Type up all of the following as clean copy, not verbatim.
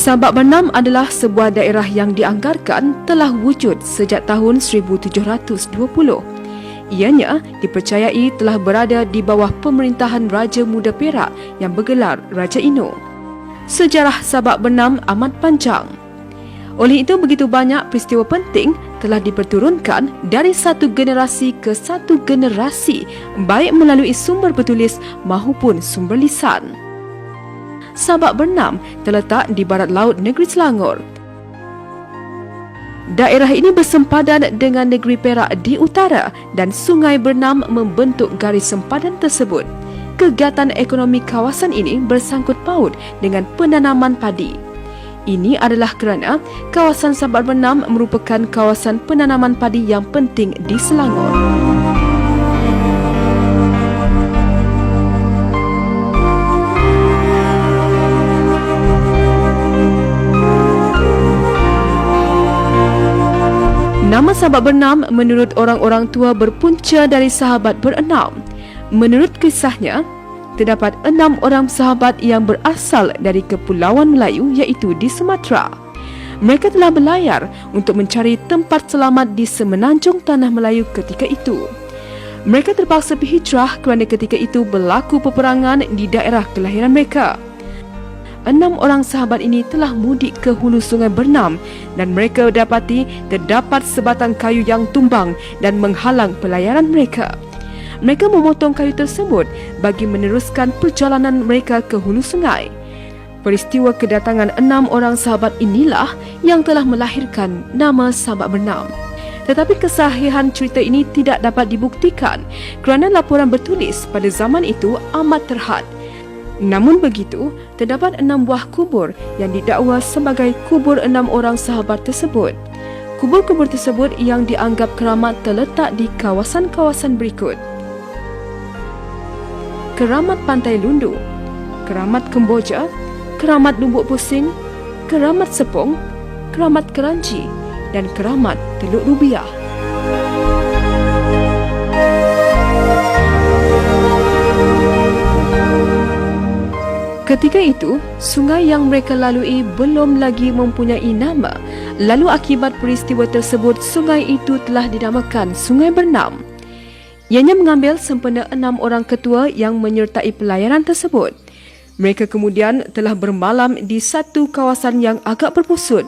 Sabak Bernam adalah sebuah daerah yang dianggarkan telah wujud sejak tahun 1720. Ianya dipercayai telah berada di bawah pemerintahan Raja Muda Perak yang bergelar Raja Ino. Sejarah Sabak Bernam amat panjang. Oleh itu, begitu banyak peristiwa penting telah diperturunkan dari satu generasi ke satu generasi, baik melalui sumber bertulis maupun sumber lisan. Sabak Bernam terletak di barat laut negeri Selangor. Daerah ini bersempadan dengan negeri Perak di utara dan Sungai Bernam membentuk garis sempadan tersebut. Kegiatan ekonomi kawasan ini bersangkut paut dengan penanaman padi. Ini adalah kerana kawasan Sabak Bernam merupakan kawasan penanaman padi yang penting di Selangor. Nama Sabak Bernam menurut orang-orang tua berpunca dari sahabat berenam. Menurut kisahnya, terdapat 6 orang sahabat yang berasal dari Kepulauan Melayu iaitu di Sumatera. Mereka telah berlayar untuk mencari tempat selamat di semenanjung Tanah Melayu ketika itu. Mereka terpaksa berhijrah kerana ketika itu berlaku peperangan di daerah kelahiran mereka. 6 orang sahabat ini telah mudik ke hulu Sungai Bernam dan mereka dapati terdapat sebatang kayu yang tumbang dan menghalang pelayaran mereka. Mereka memotong kayu tersebut bagi meneruskan perjalanan mereka ke hulu sungai. Peristiwa kedatangan 6 orang sahabat inilah yang telah melahirkan nama Sabak Bernam. Tetapi kesahihan cerita ini tidak dapat dibuktikan kerana laporan bertulis pada zaman itu amat terhad. Namun begitu, terdapat 6 buah kubur yang didakwa sebagai kubur 6 orang sahabat tersebut. Kubur-kubur tersebut yang dianggap keramat terletak di kawasan-kawasan berikut: Keramat Pantai Lundu, Keramat Kemboja, Keramat Lumbuk Pusing, Keramat Sepong, Keramat Keranji dan Keramat Teluk Rubiah. Ketika itu, sungai yang mereka lalui belum lagi mempunyai nama. Lalu akibat peristiwa tersebut, sungai itu telah dinamakan Sungai Bernam. Ianya mengambil sempena 6 orang ketua yang menyertai pelayaran tersebut. Mereka kemudian telah bermalam di satu kawasan yang agak berpusut.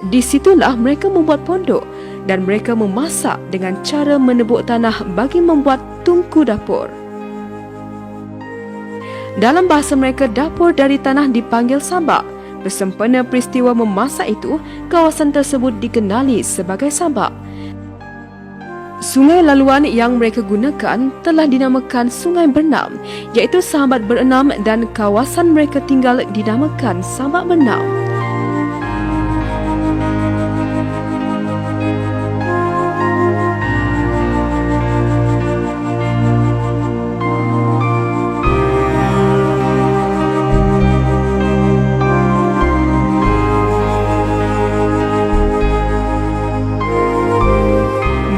Di situlah mereka membuat pondok dan mereka memasak dengan cara menebuk tanah bagi membuat tungku dapur. Dalam bahasa mereka, dapur dari tanah dipanggil sabak. Bersempena peristiwa memasak itu, kawasan tersebut dikenali sebagai Sabak. Sungai laluan yang mereka gunakan telah dinamakan Sungai Bernam, iaitu sahabat berenam dan kawasan mereka tinggal dinamakan Sabak Bernam.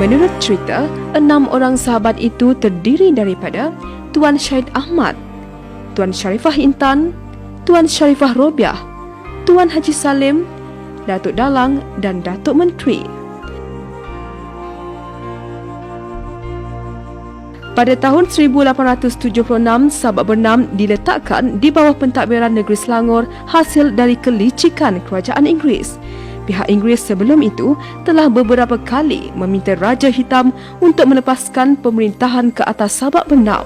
Menurut cerita, 6 orang sahabat itu terdiri daripada Tuan Syahid Ahmad, Tuan Syarifah Intan, Tuan Syarifah Robiah, Tuan Haji Salim, Datuk Dalang dan Datuk Menteri. Pada tahun 1876, Sabak Bernam diletakkan di bawah pentadbiran negeri Selangor hasil dari kelicikan kerajaan Inggeris. Pihak Inggeris sebelum itu telah beberapa kali meminta Raja Hitam untuk melepaskan pemerintahan ke atas Sabak Bernam.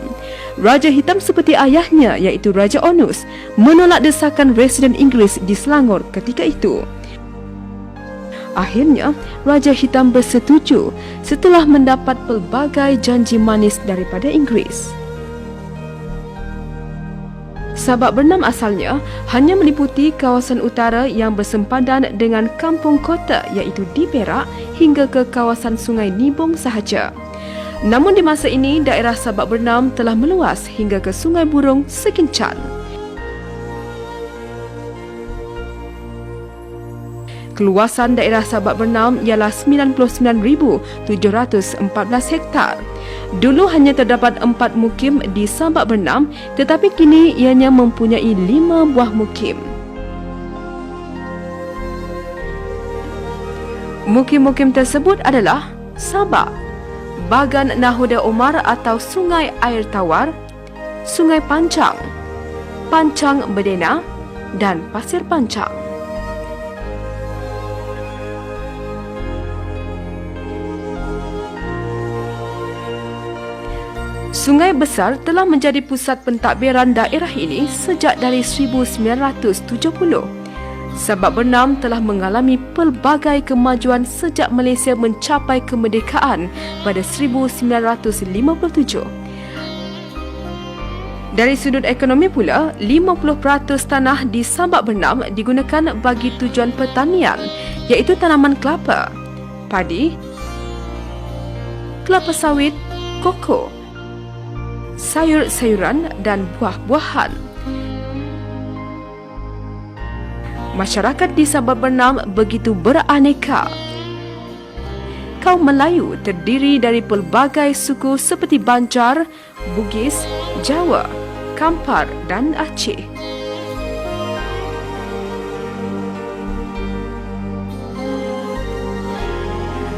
Raja Hitam seperti ayahnya iaitu Raja Onus menolak desakan residen Inggeris di Selangor ketika itu. Akhirnya, Raja Hitam bersetuju setelah mendapat pelbagai janji manis daripada Inggeris. Sabak Bernam asalnya hanya meliputi kawasan utara yang bersempadan dengan kampung kota iaitu di Perak hingga ke kawasan Sungai Nibong sahaja. Namun di masa ini, daerah Sabak Bernam telah meluas hingga ke Sungai Burung Sekincan. Keluasan daerah Sabak Bernam ialah 99,714 hektar. Dulu hanya terdapat 4 mukim di Sabak Bernam, tetapi kini ianya mempunyai 5 buah mukim. Mukim-mukim tersebut adalah Sabak, Bagan Nahoda Omar atau Sungai Air Tawar, Sungai Pancang, Pancang Berdena dan Pasir Pancang. Sungai Besar telah menjadi pusat pentadbiran daerah ini sejak dari 1970. Sabak Bernam telah mengalami pelbagai kemajuan sejak Malaysia mencapai kemerdekaan pada 1957. Dari sudut ekonomi pula, 50% tanah di Sabak Bernam digunakan bagi tujuan pertanian, iaitu tanaman kelapa, padi, kelapa sawit, koko, sayur-sayuran dan buah-buahan. Masyarakat di Sabak Bernam begitu beraneka. Kaum Melayu terdiri dari pelbagai suku seperti Banjar, Bugis, Jawa, Kampar dan Aceh.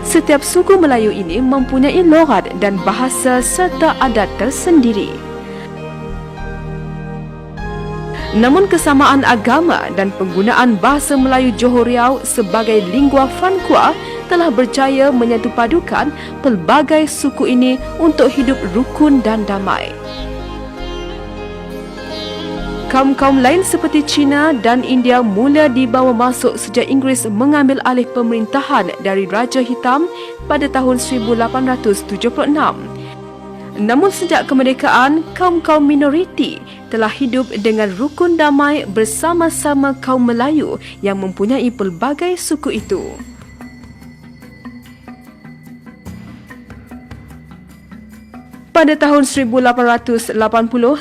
Setiap suku Melayu ini mempunyai logat dan bahasa serta adat tersendiri. Namun kesamaan agama dan penggunaan bahasa Melayu Johor Riau sebagai lingua franca telah berjaya menyatu padukan pelbagai suku ini untuk hidup rukun dan damai. Kaum-kaum lain seperti Cina dan India mula dibawa masuk sejak Inggeris mengambil alih pemerintahan dari Raja Hitam pada tahun 1876. Namun sejak kemerdekaan, kaum-kaum minoriti telah hidup dengan rukun damai bersama-sama kaum Melayu yang mempunyai pelbagai suku itu. Pada tahun 1880,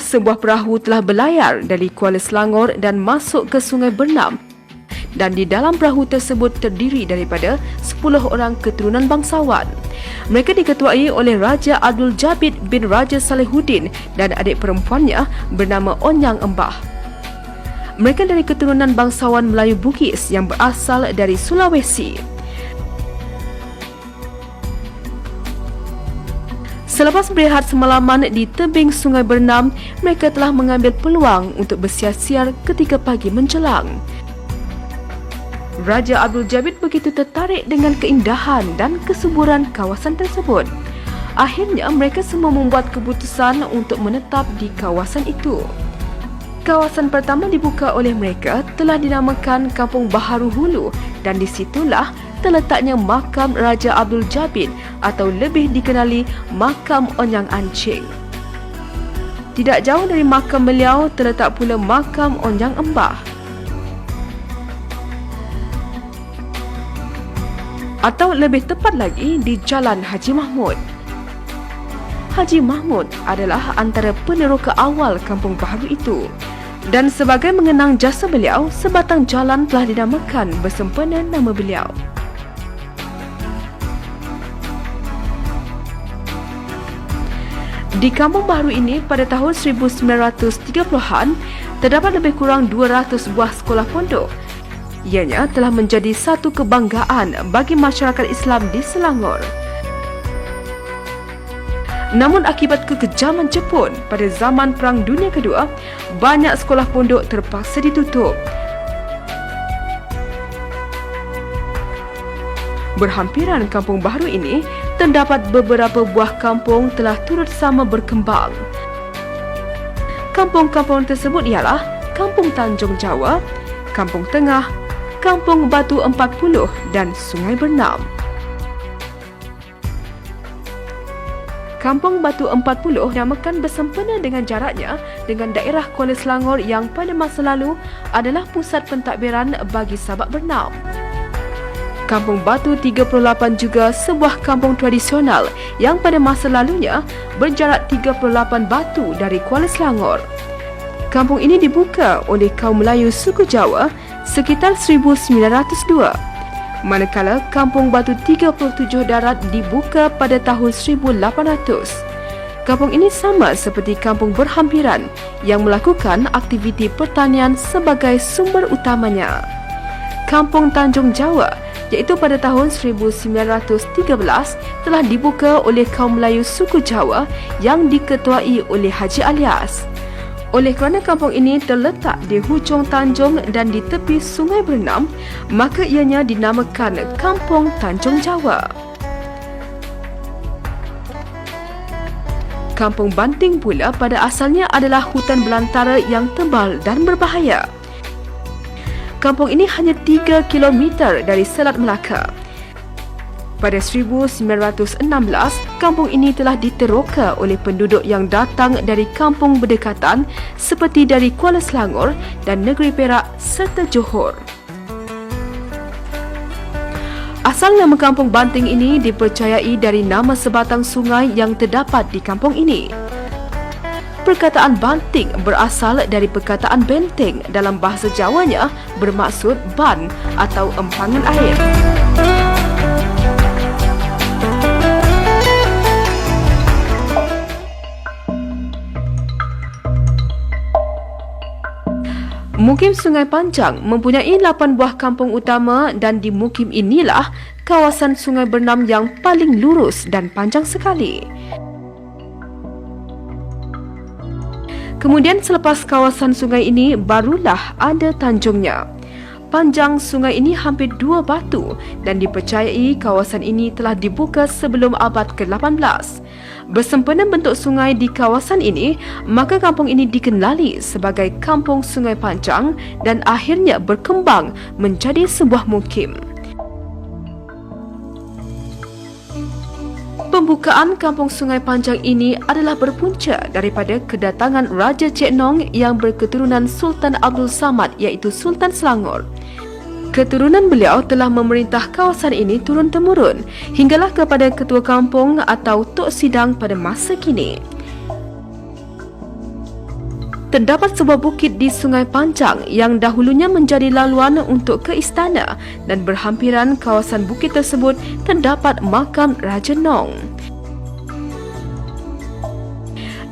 sebuah perahu telah berlayar dari Kuala Selangor dan masuk ke Sungai Bernam, dan di dalam perahu tersebut terdiri daripada 10 orang keturunan bangsawan. Mereka diketuai oleh Raja Abdul Jabid bin Raja Salihuddin dan adik perempuannya bernama Onyang Embah. Mereka dari keturunan bangsawan Melayu Bugis yang berasal dari Sulawesi. Selepas berehat semalaman di tebing Sungai Bernam, mereka telah mengambil peluang untuk bersiar-siar ketika pagi menjelang. Raja Abdul Jabid begitu tertarik dengan keindahan dan kesuburan kawasan tersebut. Akhirnya mereka semua membuat keputusan untuk menetap di kawasan itu. Kawasan pertama dibuka oleh mereka telah dinamakan Kampung Baharu Hulu, dan di situlah terletaknya makam Raja Abdul Jabid atau lebih dikenali makam Onyang Ancing. Tidak jauh dari makam beliau terletak pula makam Onyang Embah. Atau lebih tepat lagi di Jalan Haji Mahmud. Haji Mahmud adalah antara peneroka awal Kampung Baharu itu. Dan sebagai mengenang jasa beliau, sebatang jalan telah dinamakan bersempena nama beliau. Di Kampung Baharu ini pada tahun 1930-an terdapat lebih kurang 200 buah sekolah pondok. Ianya telah menjadi satu kebanggaan bagi masyarakat Islam di Selangor. Namun akibat kekejaman Jepun pada zaman Perang Dunia Kedua, banyak sekolah pondok terpaksa ditutup. Berhampiran Kampung Baharu ini, terdapat beberapa buah kampung telah turut sama berkembang. Kampung-kampung tersebut ialah Kampung Tanjung Jawa, Kampung Tengah, Kampung Batu 40 dan Sungai Bernam. Kampung Batu 40 dinamakan bersempena dengan jaraknya dengan daerah Kuala Selangor yang pada masa lalu adalah pusat pentadbiran bagi Sabak Bernam. Kampung Batu 38 juga sebuah kampung tradisional yang pada masa lalunya berjarak 38 batu dari Kuala Selangor. Kampung ini dibuka oleh kaum Melayu suku Jawa sekitar 1902. Manakala Kampung Batu 37 Darat dibuka pada tahun 1800. Kampung ini sama seperti kampung berhampiran yang melakukan aktiviti pertanian sebagai sumber utamanya. Kampung Tanjung Jawa iaitu pada tahun 1913 telah dibuka oleh kaum Melayu suku Jawa yang diketuai oleh Haji Alias. Oleh kerana kampung ini terletak di hujung tanjung dan di tepi sungai berenam, maka ianya dinamakan Kampung Tanjung Jawa. Kampung Banting pula pada asalnya adalah hutan belantara yang tebal dan berbahaya. Kampung ini hanya 3 km dari Selat Melaka. Pada 1916, kampung ini telah diteroka oleh penduduk yang datang dari kampung berdekatan seperti dari Kuala Selangor dan Negeri Perak serta Johor. Asal nama Kampung Banting ini dipercayai dari nama sebatang sungai yang terdapat di kampung ini. Perkataan banting berasal dari perkataan benteng dalam bahasa Jawanya bermaksud ban atau empangan air. Mukim Sungai Panjang mempunyai 8 buah kampung utama dan di mukim inilah kawasan sungai berenam yang paling lurus dan panjang sekali. Kemudian selepas kawasan sungai ini barulah ada tanjungnya. Panjang sungai ini hampir 2 batu dan dipercayai kawasan ini telah dibuka sebelum abad ke-18. Bersempena bentuk sungai di kawasan ini, maka kampung ini dikenali sebagai Kampung Sungai Panjang dan akhirnya berkembang menjadi sebuah mukim. Pembukaan Kampung Sungai Panjang ini adalah berpunca daripada kedatangan Raja Cik Nong yang berketurunan Sultan Abdul Samad iaitu Sultan Selangor. Keturunan beliau telah memerintah kawasan ini turun-temurun hinggalah kepada Ketua Kampung atau Tok Sidang pada masa kini. Terdapat sebuah bukit di Sungai Panjang yang dahulunya menjadi laluan untuk ke istana dan berhampiran kawasan bukit tersebut terdapat makam Raja Nong.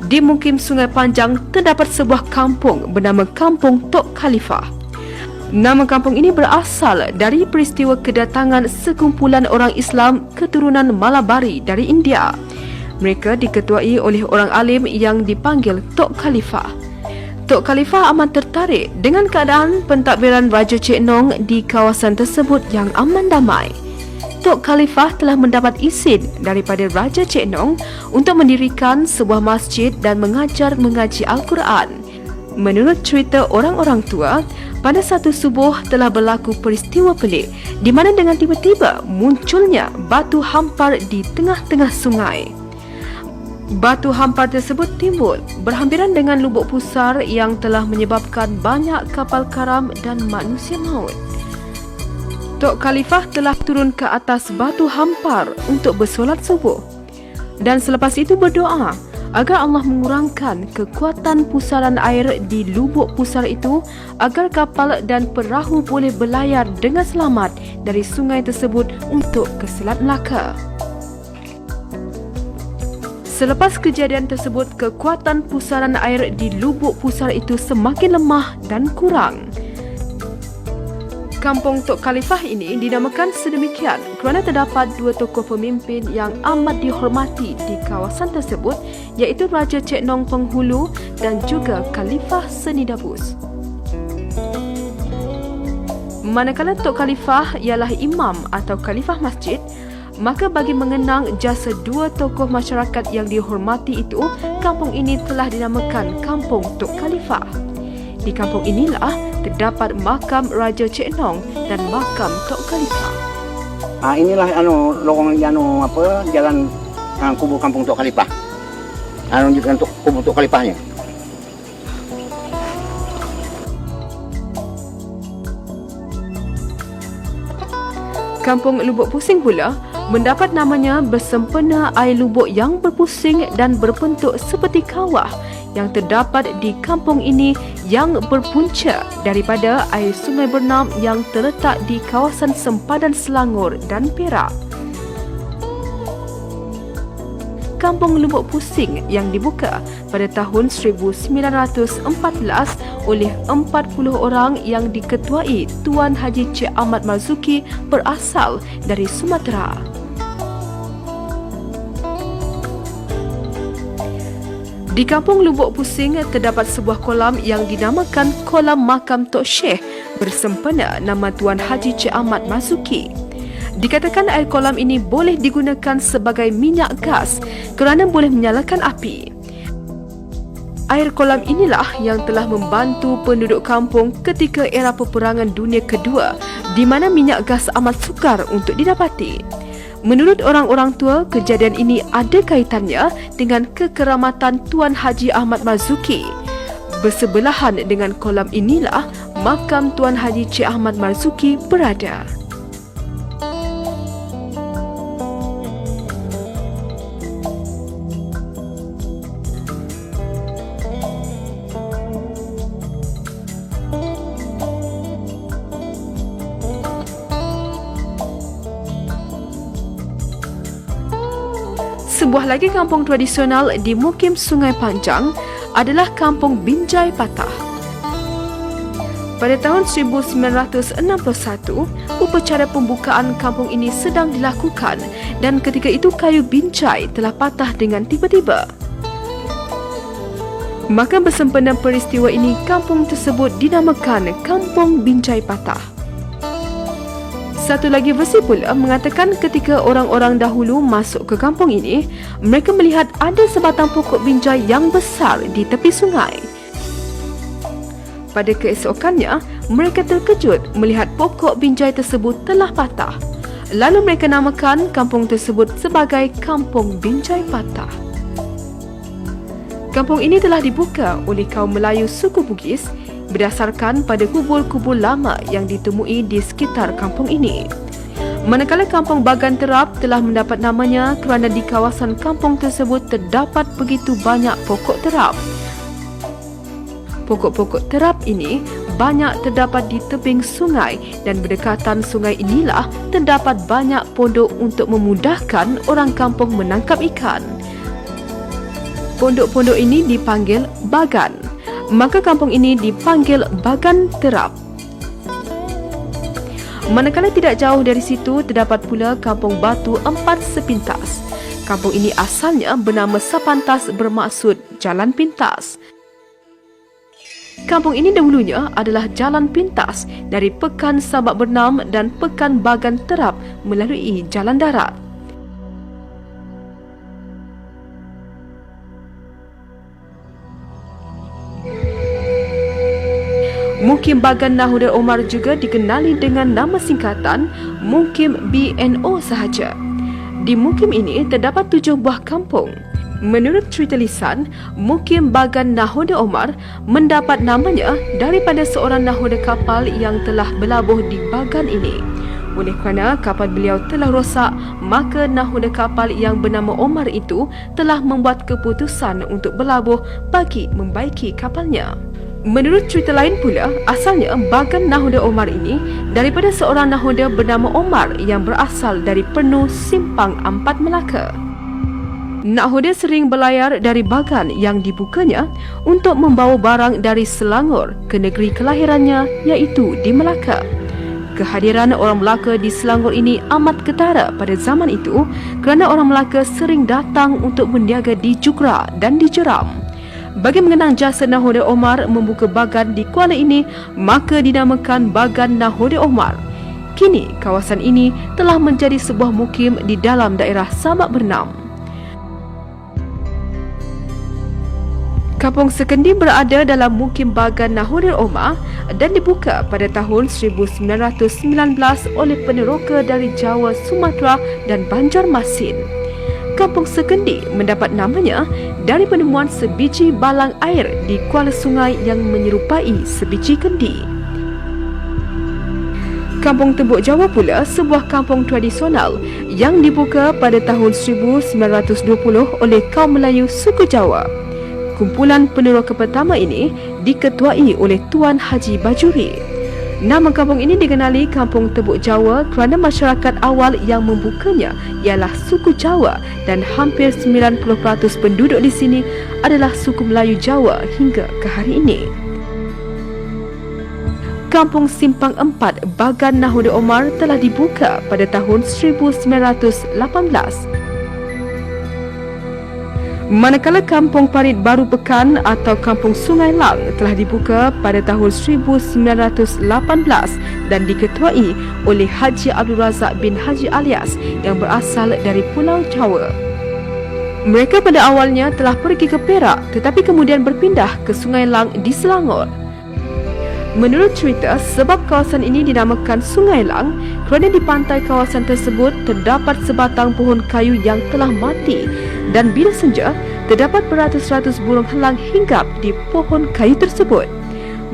Di mukim Sungai Panjang terdapat sebuah kampung bernama Kampung Tok Khalifah. Nama kampung ini berasal dari peristiwa kedatangan sekumpulan orang Islam keturunan Malabari dari India. Mereka diketuai oleh orang alim yang dipanggil Tok Khalifah. Tok Khalifah amat tertarik dengan keadaan pentadbiran Raja Cik Nong di kawasan tersebut yang aman damai. Tok Khalifah telah mendapat izin daripada Raja Cik Nong untuk mendirikan sebuah masjid dan mengajar mengaji Al-Quran. Menurut cerita orang-orang tua, pada satu subuh telah berlaku peristiwa pelik di mana dengan tiba-tiba munculnya batu hampar di tengah-tengah sungai. Batu hampar tersebut timbul berhampiran dengan lubuk pusar yang telah menyebabkan banyak kapal karam dan manusia maut. Tok Khalifah telah turun ke atas batu hampar untuk bersolat subuh dan selepas itu berdoa agar Allah mengurangkan kekuatan pusaran air di lubuk pusar itu agar kapal dan perahu boleh berlayar dengan selamat dari sungai tersebut untuk ke Selat Melaka. Selepas kejadian tersebut, kekuatan pusaran air di lubuk pusar itu semakin lemah dan kurang. Kampung Tok Khalifah ini dinamakan sedemikian kerana terdapat 2 tokoh pemimpin yang amat dihormati di kawasan tersebut iaitu Raja Cik Nong Penghulu dan juga Khalifah Senidabus. Manakala Tok Khalifah ialah imam atau khalifah masjid, maka bagi mengenang jasa 2 tokoh masyarakat yang dihormati itu, kampung ini telah dinamakan Kampung Tok Khalifah. Di kampung inilah terdapat makam Raja Cik Nong dan makam Tok Khalifah. Inilah lorong jalan kubur Kampung Tok Khalifah. Untuk kubur Tok Khalifahnya. Kampung Lubuk Pusing pula mendapat namanya bersempena air lubuk yang berpusing dan berbentuk seperti kawah yang terdapat di kampung ini yang berpunca daripada air sungai Bernam yang terletak di kawasan sempadan Selangor dan Perak. Kampung Lubuk Pusing yang dibuka pada tahun 1914 oleh 40 orang yang diketuai Tuan Haji Cik Ahmad Marzuki berasal dari Sumatera. Di Kampung Lubuk Pusing terdapat sebuah kolam yang dinamakan Kolam Makam Tok Syekh bersempena nama Tuan Haji Cik Ahmad Marzuki. Dikatakan air kolam ini boleh digunakan sebagai minyak gas kerana boleh menyalakan api. Air kolam inilah yang telah membantu penduduk kampung ketika era peperangan dunia kedua di mana minyak gas amat sukar untuk didapati. Menurut orang-orang tua, kejadian ini ada kaitannya dengan kekeramatan Tuan Haji Ahmad Marzuki. Bersebelahan dengan kolam inilah makam Tuan Haji Cik Ahmad Marzuki berada. Sebuah lagi kampung tradisional di Mukim Sungai Panjang adalah Kampung Binjai Patah. Pada tahun 1961, upacara pembukaan kampung ini sedang dilakukan dan ketika itu kayu binjai telah patah dengan tiba-tiba. Maka bersempena peristiwa ini, kampung tersebut dinamakan Kampung Binjai Patah. Satu lagi versi pula mengatakan ketika orang-orang dahulu masuk ke kampung ini, mereka melihat ada sebatang pokok binjai yang besar di tepi sungai. Pada keesokannya, mereka terkejut melihat pokok binjai tersebut telah patah. Lalu mereka namakan kampung tersebut sebagai Kampung Binjai Patah. Kampung ini telah dibuka oleh kaum Melayu suku Bugis berdasarkan pada kubur-kubur lama yang ditemui di sekitar kampung ini. Manakala Kampung Bagan Terap telah mendapat namanya kerana di kawasan kampung tersebut terdapat begitu banyak pokok terap. Pokok-pokok terap ini banyak terdapat di tebing sungai dan berdekatan sungai inilah terdapat banyak pondok untuk memudahkan orang kampung menangkap ikan. Pondok-pondok ini dipanggil bagan. Maka kampung ini dipanggil Bagan Terap. Manakala tidak jauh dari situ terdapat pula Kampung Batu Empat Sepintas. Kampung ini asalnya bernama Sepantas bermaksud Jalan Pintas. Kampung ini dahulunya adalah jalan pintas dari Pekan Sabak Bernam dan Pekan Bagan Terap melalui jalan darat. Mukim Bagan Nahodar Omar juga dikenali dengan nama singkatan Mukim BNO sahaja. Di Mukim ini terdapat 7 buah kampung. Menurut cerita lisan, Mukim Bagan Nahodar Omar mendapat namanya daripada seorang nahoda kapal yang telah berlabuh di Bagan ini. Oleh kerana kapal beliau telah rosak, maka nahoda kapal yang bernama Omar itu telah membuat keputusan untuk berlabuh bagi membaiki kapalnya. Menurut cerita lain pula, asalnya Bagan Nahoda Omar ini daripada seorang nahoda bernama Omar yang berasal dari Pernu Simpang Ampat Melaka. Nahoda sering berlayar dari Bagan yang dibukanya untuk membawa barang dari Selangor ke negeri kelahirannya iaitu di Melaka. Kehadiran orang Melaka di Selangor ini amat ketara pada zaman itu kerana orang Melaka sering datang untuk berniaga di Jugra dan di Jeram. Bagi mengenang jasa Nahoda Omar membuka bagan di Kuala ini, maka dinamakan Bagan Nahoda Omar. Kini, kawasan ini telah menjadi sebuah mukim di dalam daerah Sabak Bernam. Kampung Sekendi berada dalam mukim Bagan Nahoda Omar dan dibuka pada tahun 1919 oleh peneroka dari Jawa, Sumatera dan Banjarmasin. Kampung Sekendi mendapat namanya dari penemuan sebiji balang air di kuala sungai yang menyerupai sebiji kendi. Kampung Tembok Jawa pula sebuah kampung tradisional yang dibuka pada tahun 1920 oleh kaum Melayu suku Jawa. Kumpulan peneroka pertama ini diketuai oleh Tuan Haji Bajuri. Nama kampung ini dikenali Kampung Tebuk Jawa kerana masyarakat awal yang membukanya ialah suku Jawa dan hampir 90% penduduk di sini adalah suku Melayu Jawa hingga ke hari ini. Kampung Simpang 4 Bagan Nahuda Omar telah dibuka pada tahun 1918. Manakala Kampung Parit Baru Pekan atau Kampung Sungai Lang telah dibuka pada tahun 1918 dan diketuai oleh Haji Abdul Razak bin Haji Alias yang berasal dari Pulau Jawa. Mereka pada awalnya telah pergi ke Perak tetapi kemudian berpindah ke Sungai Lang di Selangor. Menurut cerita, sebab kawasan ini dinamakan Sungai Lang kerana di pantai kawasan tersebut terdapat sebatang pohon kayu yang telah mati dan bila senja, terdapat beratus-ratus burung helang hinggap di pohon kayu tersebut.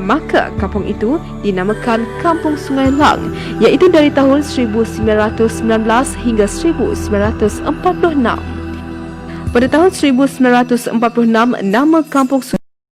Maka kampung itu dinamakan Kampung Sungai Lang, iaitu dari tahun 1919 hingga 1946. Pada tahun 1946, nama Kampung Sungai